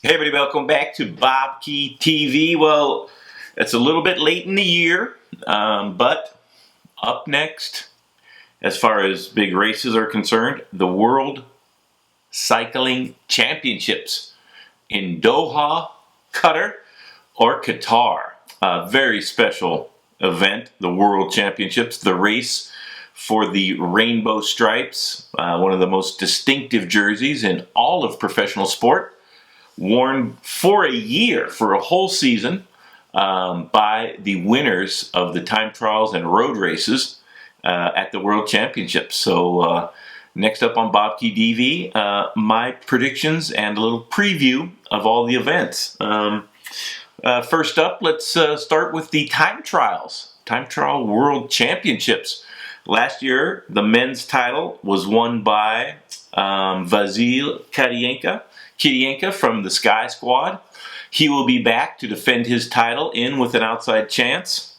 Hey everybody, welcome back to BobkeTV. Well, it's a little bit late in the year, but up next, as far as big races are concerned, the World Cycling Championships in Doha, Qatar, or Qatar. A very special event, the World Championships, the race for the rainbow stripes, one of the most distinctive jerseys in all of professional sport, worn for a year, for a whole season, by the winners of the time trials and road races at the World Championships. So next up on BobkeTV, my predictions and a little preview of all the events. First up, let's start with the time trials. Time trial World Championships. Last year, the men's title was won by Vasil Kirienka from the Sky Squad. He will be back to defend his title in with an outside chance.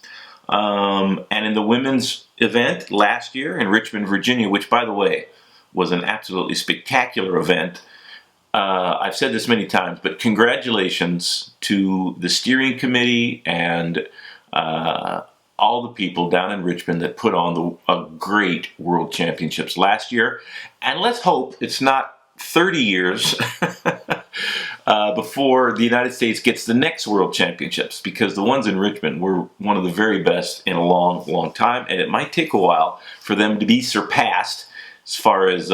And in the women's event last year in Richmond, Virginia, which, by the way, was an absolutely spectacular event. I've said this many times, but congratulations to the steering committee and all the people down in Richmond that put on a great World Championships last year. And let's hope it's not 30 years before the United States gets the next World Championships, because the ones in Richmond were one of the very best in a long, long time, and it might take a while for them to be surpassed as far as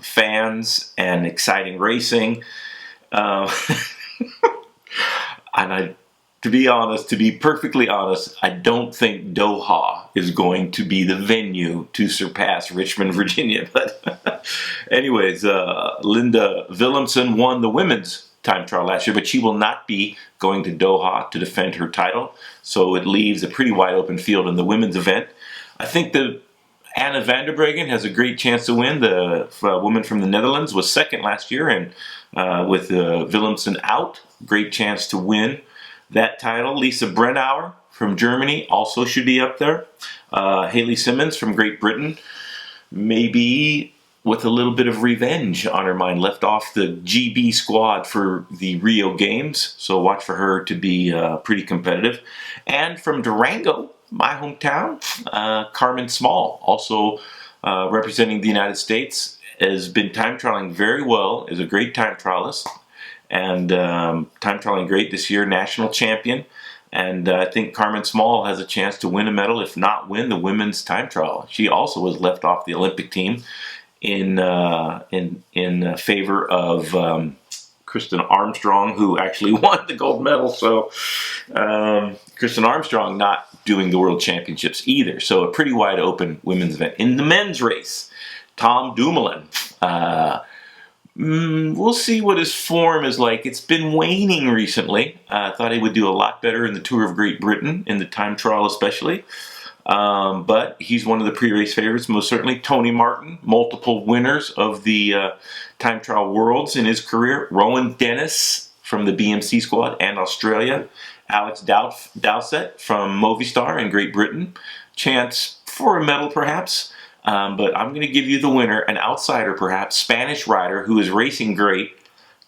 fans and exciting racing. And to be perfectly honest, I don't think Doha is going to be the venue to surpass Richmond, Virginia. But anyways, Linda Willemsen won the women's time trial last year, but she will not be going to Doha to defend her title. So it leaves a pretty wide open field in the women's event. I think that Anna van der Breggen has a great chance to win. The woman from the Netherlands was second last year, and with Willemsen out, great chance to win that title. Lisa Brennauer from Germany also should be up there. Haley Simmons from Great Britain, maybe with a little bit of revenge on her mind, left off the GB squad for the Rio Games, so watch for her to be pretty competitive. And from Durango, my hometown, Carmen Small, also representing the United States, has been time trialing very well, is a great time trialist, and time trialing great this year, national champion. And I think Carmen Small has a chance to win a medal, if not win the women's time trial. She also was left off the Olympic team in favor of Kristen Armstrong, who actually won the gold medal. So Kristen Armstrong not doing the World Championships either. So a pretty wide open women's event. In the men's race, Tom Dumoulin. We'll see what his form is like. It's been waning recently. I thought he would do a lot better in the Tour of Great Britain, in the time trial especially. But he's one of the pre-race favorites, most certainly. Tony Martin, multiple winners of the time trial worlds in his career. Rowan Dennis from the BMC squad and Australia. Alex Dowsett from Movistar in Great Britain. Chance for a medal perhaps. But I'm going to give you the winner, an outsider perhaps, Spanish rider who is racing great,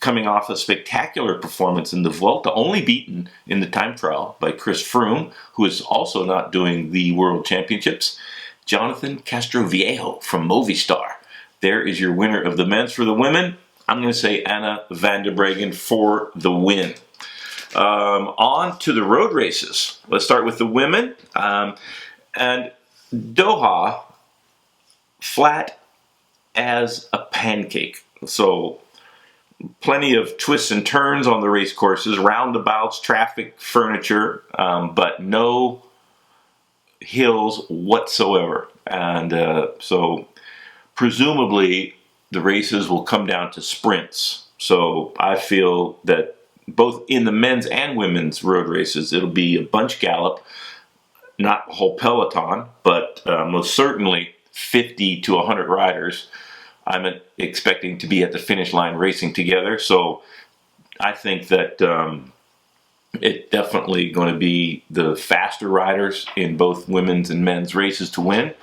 coming off a spectacular performance in the Vuelta, only beaten in the time trial by Chris Froome, who is also not doing the World Championships. Jonathan Castroviejo from Movistar. There is your winner of the men's. For the women, I'm going to say Anna van der Breggen for the win. On to the road races. Let's start with the women. And Doha, flat as a pancake. So plenty of twists and turns on the race courses, roundabouts, traffic, furniture, but no hills whatsoever. And so presumably the races will come down to sprints. So I feel that both in the men's and women's road races, it'll be a bunch gallop, not a whole peloton, but most certainly 50 to 100 riders I'm expecting to be at the finish line racing together. So I think that it's definitely going to be the faster riders in both women's and men's races to win,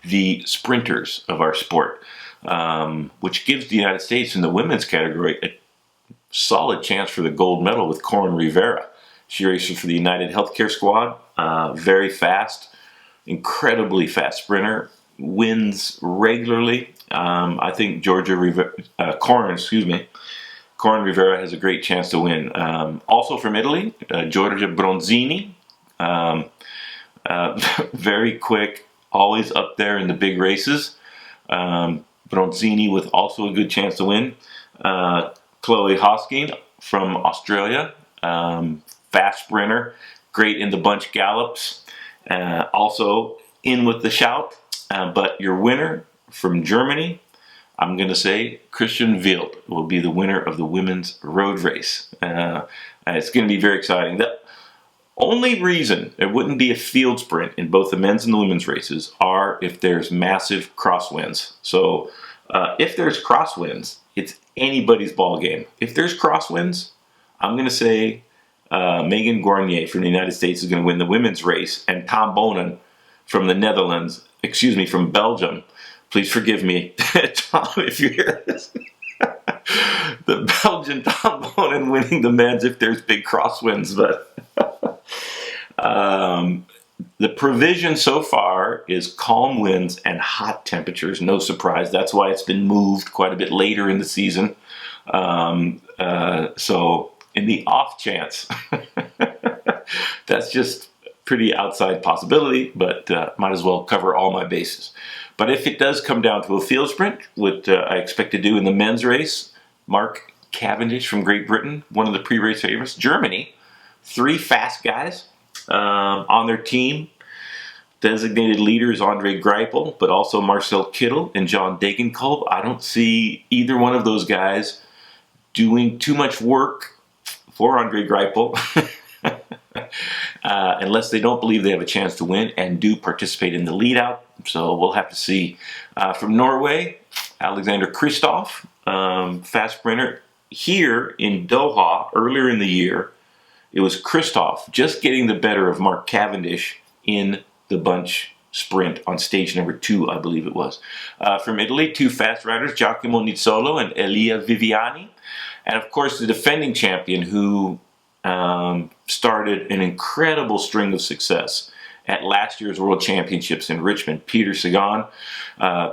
the sprinters of our sport, which gives the United States in the women's category a solid chance for the gold medal with Corin Rivera. She races for the United Healthcare Squad. Very fast, incredibly fast sprinter. Wins regularly. I think Corin Rivera has a great chance to win. Also from Italy, Giorgia Bronzini. Very quick, always up there in the big races. Bronzini with also a good chance to win. Chloe Hosking from Australia, fast sprinter, great in the bunch gallops, also in with the shout. But your winner from Germany, I'm going to say Christian Wild will be the winner of the women's road race. It's going to be very exciting. The only reason there wouldn't be a field sprint in both the men's and the women's races are if there's massive crosswinds. So if there's crosswinds, it's anybody's ball game. If there's crosswinds, I'm going to say Megan Guarnier from the United States is going to win the women's race, and Tom Bonen from from Belgium. Please forgive me, Tom, if you hear this. The Belgian Tom Bonen winning the men's if there's big crosswinds, but the provision so far is calm winds and hot temperatures. No surprise. That's why it's been moved quite a bit later in the season. So in the off chance, that's just pretty outside possibility, but might as well cover all my bases. But if it does come down to a field sprint, what I expect to do in the men's race, Mark Cavendish from Great Britain, one of the pre-race favorites. Germany, 3 fast guys on their team. Designated leaders Andre Greipel, but also Marcel Kittel and John Degenkolb. I don't see either one of those guys doing too much work for Andre Greipel unless they don't believe they have a chance to win and do participate in the lead out. So we'll have to see. From Norway, Alexander Kristoff, fast sprinter. Here in Doha, earlier in the year, it was Kristoff just getting the better of Mark Cavendish in the bunch sprint on stage number 2, I believe it was. From Italy, 2 fast riders, Giacomo Nizzolo and Elia Viviani. And of course, the defending champion who started an incredible string of success at last year's World Championships in Richmond, Peter Sagan.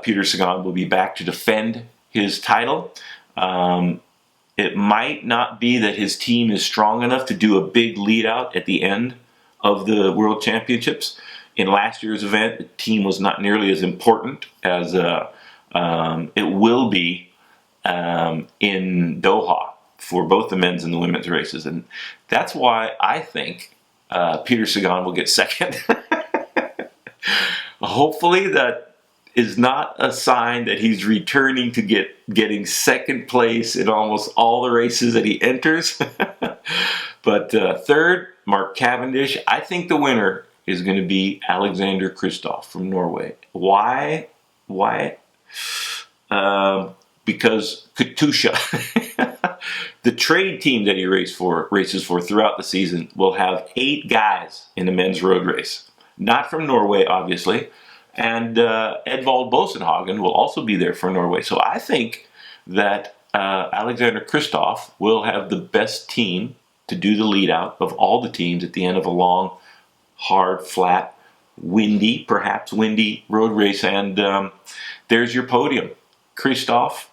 Peter Sagan will be back to defend his title. It might not be that his team is strong enough to do a big lead out at the end of the World Championships. In last year's event, the team was not nearly as important as it will be in Doha for both the men's and the women's races. And that's why I think Peter Sagan will get second. Hopefully that is not a sign that he's returning to getting second place in almost all the races that he enters. But third, Mark Cavendish. I think the winner is going to be Alexander Kristoff from Norway. Why? Because Katusha, the trade team that he races for throughout the season, will have 8 guys in the men's road race. Not from Norway, obviously. And Edvald Bosenhagen will also be there for Norway. So I think that Alexander Kristoff will have the best team to do the lead out of all the teams at the end of a long, hard, flat, perhaps windy road race. And there's your podium. Kristoff,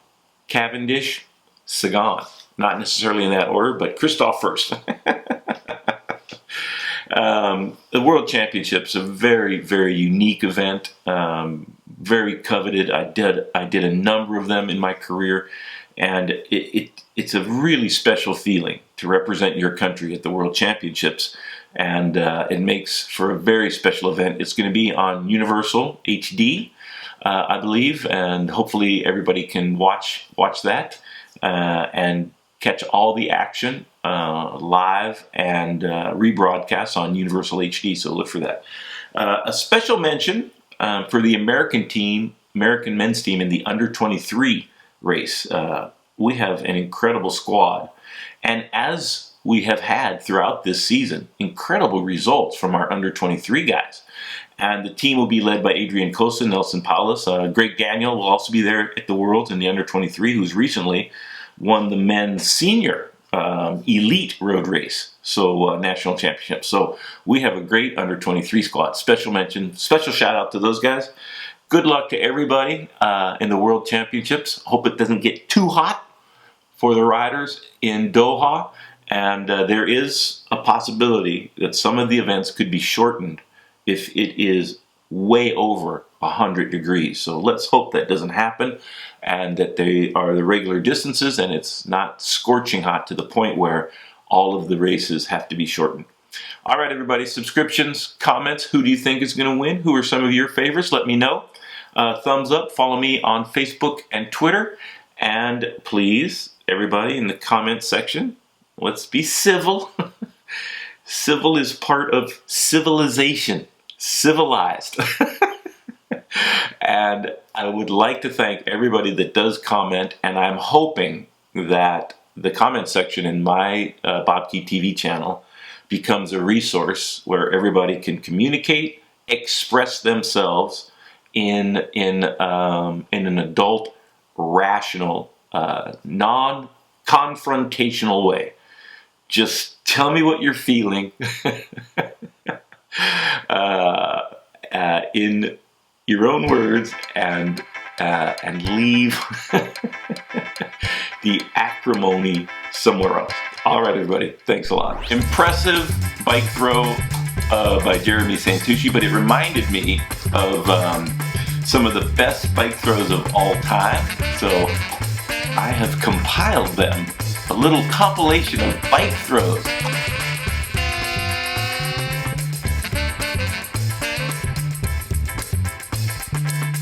Cavendish, Sagan. Not necessarily in that order, but Kristoff first. The World Championships, a very, very unique event, very coveted. I did a number of them in my career, and it's a really special feeling to represent your country at the World Championships, and it makes for a very special event. It's going to be on Universal HD, I believe, and hopefully everybody can watch that and catch all the action live and rebroadcast on Universal HD, so look for that. A special mention for the American men's team in the under-23 race. We have an incredible squad, and as we have had throughout this season, incredible results from our under-23 guys. And the team will be led by Adrian Costa, Nelson Paulus. Greg Daniel will also be there at the Worlds in the under-23, who's recently won the men's senior elite road race, so national championship. So we have a great under 23 squad. Special mention, special shout out to those guys. Good luck to everybody in the World Championships. Hope it doesn't get too hot for the riders in Doha. And there is a possibility that some of the events could be shortened if it is way over 100 degrees. So let's hope that doesn't happen and that they are the regular distances and it's not scorching hot to the point where all of the races have to be shortened. All right, everybody, subscriptions, comments, who do you think is going to win? Who are some of your favorites? Let me know. Thumbs up, follow me on Facebook and Twitter. And please, everybody in the comment section, let's be civil. Civil is part of civilization. Civilized. And I would like to thank everybody that does comment, and I'm hoping that the comment section in my BobkeTV channel becomes a resource where everybody can communicate, express themselves in an adult, rational, non-confrontational way. Just tell me what you're feeling in your own words, and leave the acrimony somewhere else. All right, everybody. Thanks a lot. Impressive bike throw by Jeremy Santucci, but it reminded me of some of the best bike throws of all time. So I have compiled them, a little compilation of bike throws